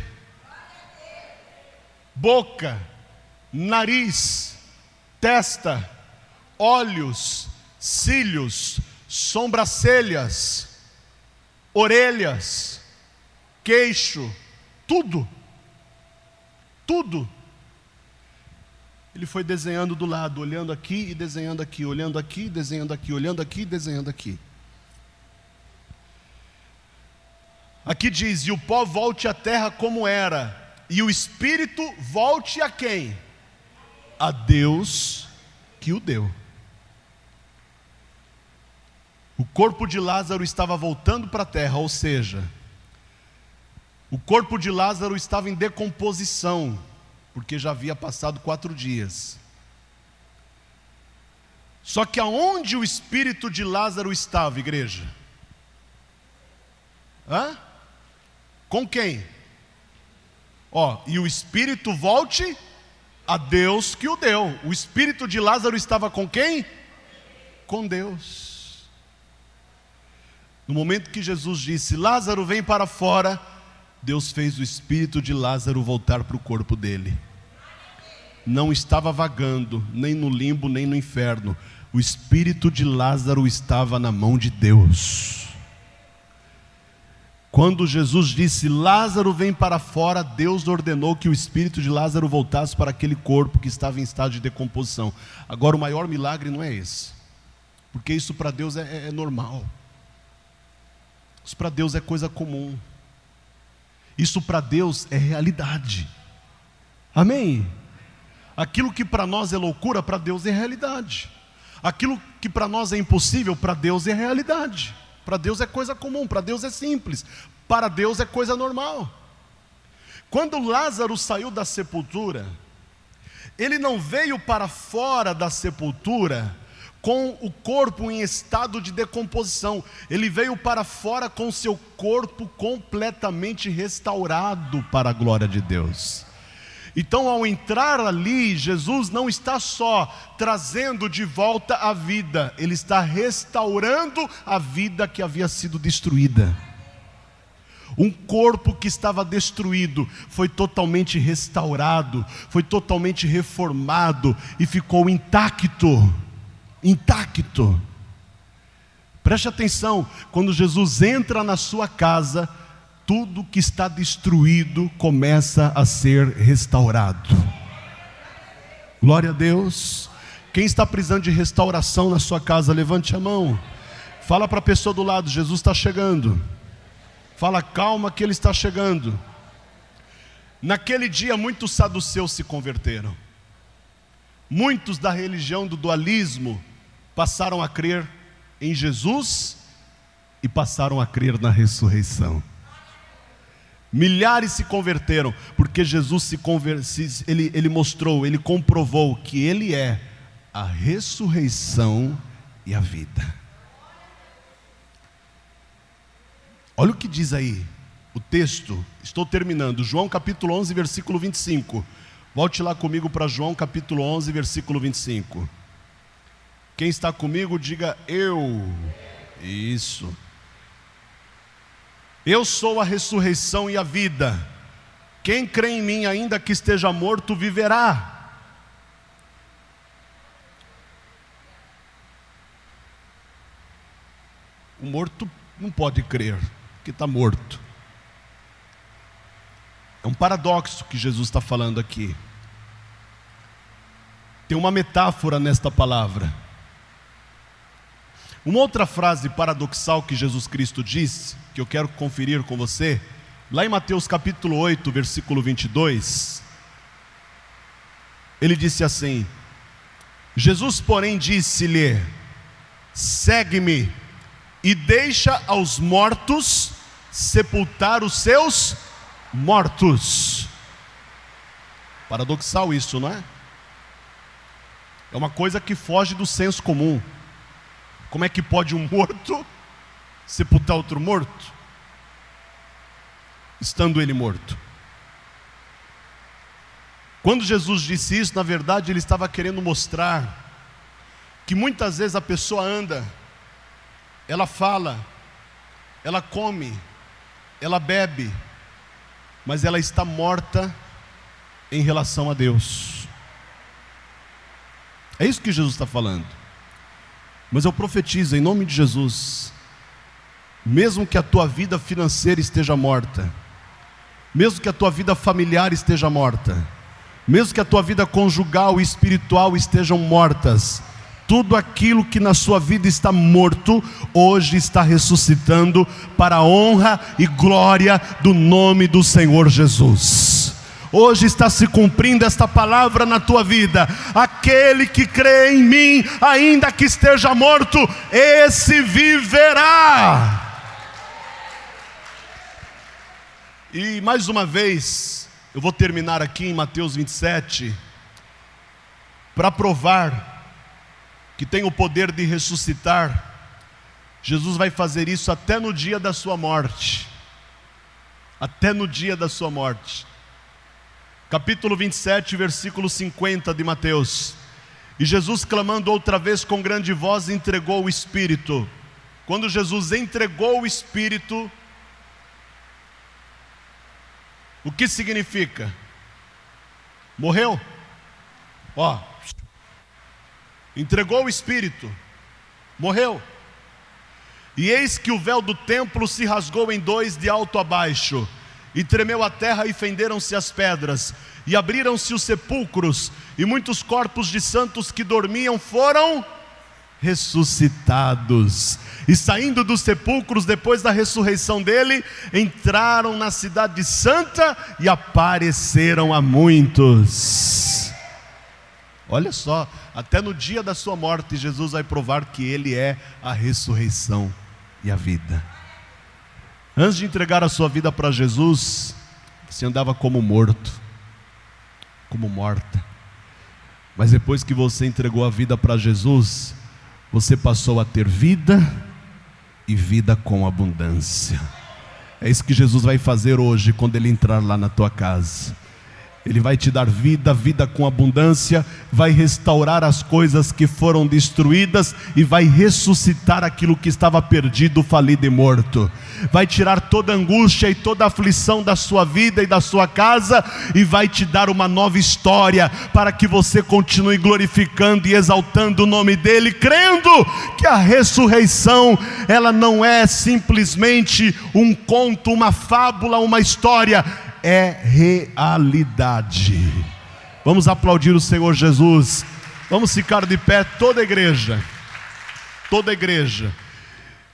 Boca, nariz, testa, olhos, cílios, sobrancelhas, orelhas, queixo, tudo. Ele foi desenhando do lado, olhando aqui e desenhando aqui, olhando aqui, desenhando aqui, olhando aqui, desenhando aqui. Aqui diz, e o pó volte à terra como era, e o espírito volte a quem? A Deus que o deu. O corpo de Lázaro estava voltando para a terra, ou seja, o corpo de Lázaro estava em decomposição, porque já havia passado 4 dias. Só que aonde o espírito de Lázaro estava, igreja? Com quem? E o espírito volte a Deus que o deu. O espírito de Lázaro estava com quem? Com Deus. No momento que Jesus disse, Lázaro, vem para fora, Deus fez o espírito de Lázaro voltar para o corpo dele. Não estava vagando, nem no limbo, nem no inferno. O espírito de Lázaro estava na mão de Deus. Quando Jesus disse, Lázaro, vem para fora, Deus ordenou que o espírito de Lázaro voltasse para aquele corpo que estava em estado de decomposição. Agora, o maior milagre não é esse, porque isso para Deus é normal. Isso para Deus é coisa comum. Isso para Deus é realidade. Amém? Aquilo que para nós é loucura, para Deus é realidade. Aquilo que para nós é impossível, para Deus é realidade. Para Deus é coisa comum, para Deus é simples, para Deus é coisa normal. Quando Lázaro saiu da sepultura, ele não veio para fora da sepultura com o corpo em estado de decomposição. Ele veio para fora com seu corpo completamente restaurado para a glória de Deus. Então, ao entrar ali, Jesus não está só trazendo de volta a vida, Ele está restaurando a vida que havia sido destruída. Um corpo que estava destruído foi totalmente restaurado, foi totalmente reformado e ficou intacto. Intacto. Preste atenção, quando Jesus entra na sua casa, tudo que está destruído começa a ser restaurado. Glória a Deus. Quem está precisando de restauração na sua casa, levante a mão. Fala para a pessoa do lado, Jesus está chegando. Fala, calma que Ele está chegando. Naquele dia muitos saduceus se converteram. Muitos da religião do dualismo passaram a crer em Jesus e passaram a crer na ressurreição. Milhares se converteram, porque Jesus ele mostrou, Ele comprovou que Ele é a ressurreição e a vida. Olha o que diz aí, o texto, estou terminando, João capítulo 11, versículo 25. Volte lá comigo para João capítulo 11, versículo 25. Quem está comigo, diga eu. Isso. Eu sou a ressurreição e a vida. Quem crê em mim, ainda que esteja morto, viverá. O morto não pode crer, porque está morto. É um paradoxo que Jesus está falando aqui. Tem uma metáfora nesta palavra. Uma outra frase paradoxal que Jesus Cristo disse, que eu quero conferir com você, lá em Mateus capítulo 8, versículo 22, Ele disse assim: Jesus, porém, disse-lhe: segue-me e deixa aos mortos sepultar os seus mortos. Paradoxal isso, não é? É uma coisa que foge do senso comum. Como é que pode um morto sepultar outro morto, estando ele morto? Quando Jesus disse isso, na verdade Ele estava querendo mostrar que muitas vezes a pessoa anda, ela fala, ela come, ela bebe, mas ela está morta em relação a Deus. É isso que Jesus está falando. Mas eu profetizo em nome de Jesus, mesmo que a tua vida financeira esteja morta, mesmo que a tua vida familiar esteja morta, mesmo que a tua vida conjugal e espiritual estejam mortas, tudo aquilo que na sua vida está morto, hoje está ressuscitando para a honra e glória do nome do Senhor Jesus. Hoje está se cumprindo esta palavra na tua vida: aquele que crê em mim, ainda que esteja morto, esse viverá. E mais uma vez, eu vou terminar aqui em Mateus 27, para provar que tem o poder de ressuscitar. Jesus vai fazer isso até no dia da sua morte. Até no dia da sua morte. Capítulo 27, versículo 50 de Mateus. E Jesus, clamando outra vez com grande voz, entregou o Espírito. Quando Jesus entregou o Espírito, o que significa? Morreu. Ó, entregou o Espírito, morreu. E eis que o véu do templo se rasgou em dois de alto a baixo, e tremeu a terra e fenderam-se as pedras, e abriram-se os sepulcros, e muitos corpos de santos que dormiam foram ressuscitados. E saindo dos sepulcros, depois da ressurreição dele, entraram na cidade santa e apareceram a muitos. Olha só, até no dia da sua morte, Jesus vai provar que Ele é a ressurreição e a vida. Antes de entregar a sua vida para Jesus, você andava como morto, como morta. Mas depois que você entregou a vida para Jesus, você passou a ter vida e vida com abundância. É isso que Jesus vai fazer hoje, quando Ele entrar lá na tua casa. Ele vai te dar vida, vida com abundância, vai restaurar as coisas que foram destruídas e vai ressuscitar aquilo que estava perdido, falido e morto. Vai tirar toda angústia e toda aflição da sua vida e da sua casa e vai te dar uma nova história para que você continue glorificando e exaltando o nome dele, crendo que a ressurreição, ela não é simplesmente um conto, uma fábula, uma história, é realidade. Vamos aplaudir o Senhor Jesus. Vamos ficar de pé, toda a igreja. Toda a igreja.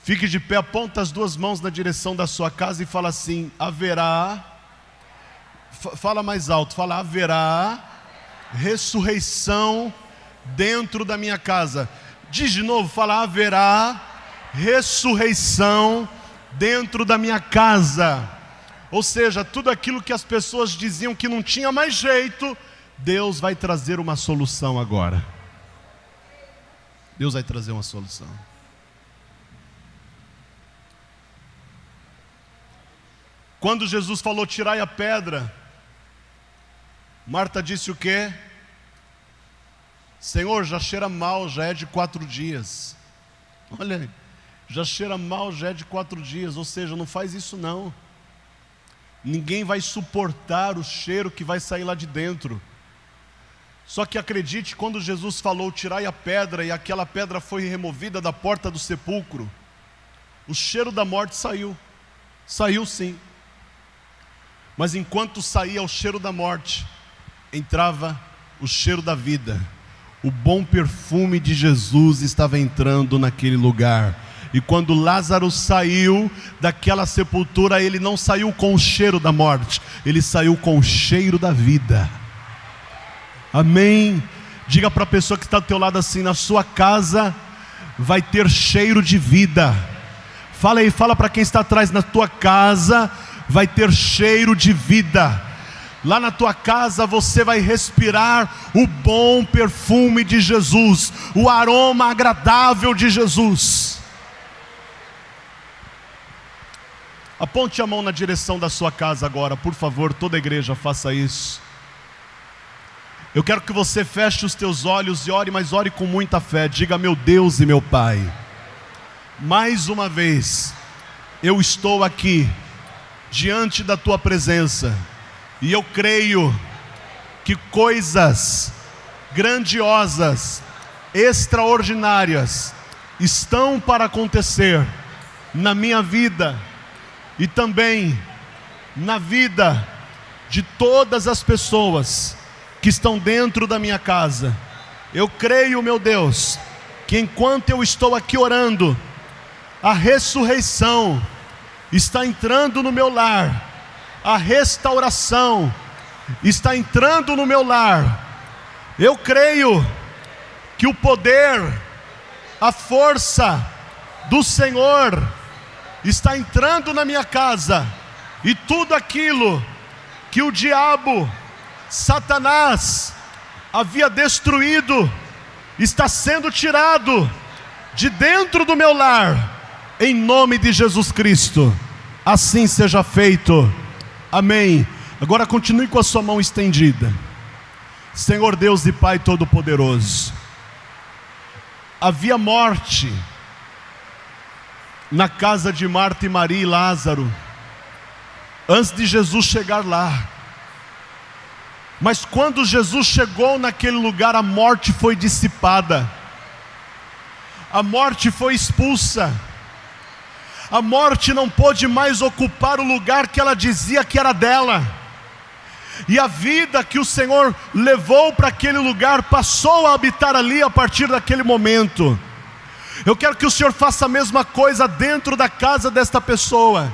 Fique de pé, aponta as duas mãos na direção da sua casa e fala assim: haverá, fala mais alto, fala: haverá ressurreição dentro da minha casa. Diz de novo, fala: haverá ressurreição dentro da minha casa. Ou seja, tudo aquilo que as pessoas diziam que não tinha mais jeito, Deus vai trazer uma solução agora. Deus vai trazer uma solução. Quando Jesus falou: tirai a pedra, Marta disse o quê? Senhor, já cheira mal, já é de 4 dias. Olha aí, já cheira mal, já é de 4 dias. Ou seja, não faz isso não. Ninguém vai suportar o cheiro que vai sair lá de dentro. Só que acredite, quando Jesus falou: tirai a pedra, e aquela pedra foi removida da porta do sepulcro, o cheiro da morte saiu. Saiu sim. Mas enquanto saía o cheiro da morte, entrava o cheiro da vida. O bom perfume de Jesus estava entrando naquele lugar. E quando Lázaro saiu daquela sepultura, ele não saiu com o cheiro da morte, ele saiu com o cheiro da vida. Amém? Diga para a pessoa que está ao teu lado assim: na sua casa vai ter cheiro de vida. Fala aí, fala para quem está atrás: na tua casa vai ter cheiro de vida. Lá na tua casa você vai respirar o bom perfume de Jesus, o aroma agradável de Jesus. Aponte a mão na direção da sua casa agora, por favor, toda a igreja faça isso. Eu quero que você feche os teus olhos e ore, mas ore com muita fé. Diga: meu Deus e meu Pai, mais uma vez eu estou aqui diante da tua presença, e eu creio que coisas grandiosas, extraordinárias estão para acontecer na minha vida e também na vida de todas as pessoas que estão dentro da minha casa. Eu creio, meu Deus, que enquanto eu estou aqui orando, a ressurreição está entrando no meu lar, a restauração está entrando no meu lar. Eu creio que o poder, a força do Senhor está entrando na minha casa, e tudo aquilo que o diabo, Satanás, havia destruído, está sendo tirado de dentro do meu lar, em nome de Jesus Cristo. Assim seja feito, amém. Agora continue com a sua mão estendida. Senhor Deus e Pai Todo-Poderoso, havia morte na casa de Marta e Maria e Lázaro, antes de Jesus chegar lá. Mas quando Jesus chegou naquele lugar, a morte foi dissipada, a morte foi expulsa, a morte não pôde mais ocupar o lugar que ela dizia que era dela, e a vida que o Senhor levou para aquele lugar passou a habitar ali a partir daquele momento. Eu quero que o Senhor faça a mesma coisa dentro da casa desta pessoa.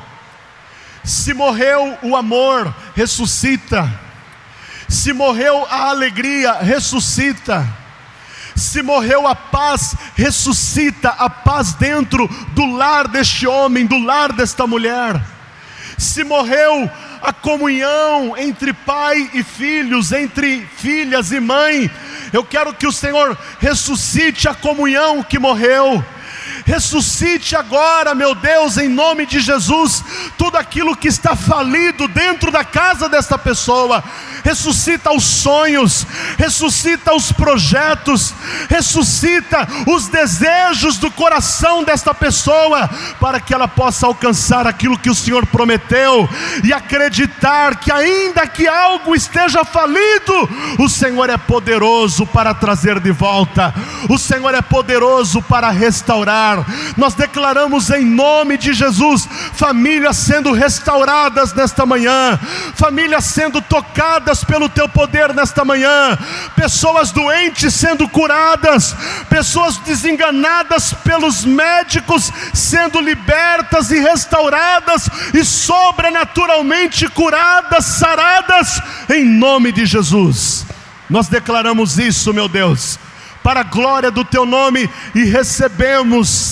Se morreu o amor, ressuscita. Se morreu a alegria, ressuscita. Se morreu a paz, ressuscita a paz dentro do lar deste homem, do lar desta mulher. Se morreu a comunhão entre pai e filhos, entre filhas e mãe, eu quero que o Senhor ressuscite a comunhão que morreu. Ressuscite agora, meu Deus, em nome de Jesus, tudo aquilo que está falido dentro da casa desta pessoa, ressuscita os sonhos, ressuscita os projetos, ressuscita os desejos do coração desta pessoa, para que ela possa alcançar aquilo que o Senhor prometeu, e acreditar que ainda que algo esteja falido, o Senhor é poderoso para trazer de volta, o Senhor é poderoso para restaurar. Nós declaramos em nome de Jesus, famílias sendo restauradas nesta manhã, famílias sendo tocadas pelo teu poder nesta manhã, pessoas doentes sendo curadas, pessoas desenganadas pelos médicos sendo libertas e restauradas e sobrenaturalmente curadas, saradas, em nome de Jesus. Nós declaramos isso, meu Deus, para a glória do teu nome, e recebemos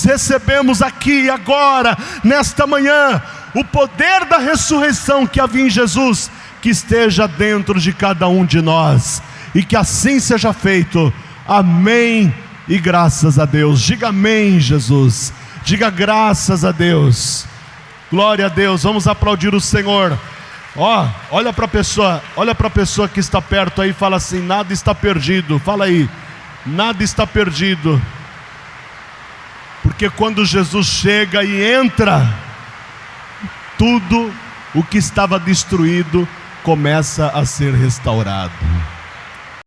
aqui agora, nesta manhã, o poder da ressurreição que havia em Jesus, que esteja dentro de cada um de nós, e que assim seja feito. Amém e graças a Deus. Diga amém, Jesus. Diga graças a Deus. Glória a Deus. Vamos aplaudir o Senhor. Olha para a pessoa que está perto aí e fala assim: nada está perdido. Fala aí, nada está perdido. Porque quando Jesus chega e entra, tudo o que estava destruído começa a ser restaurado.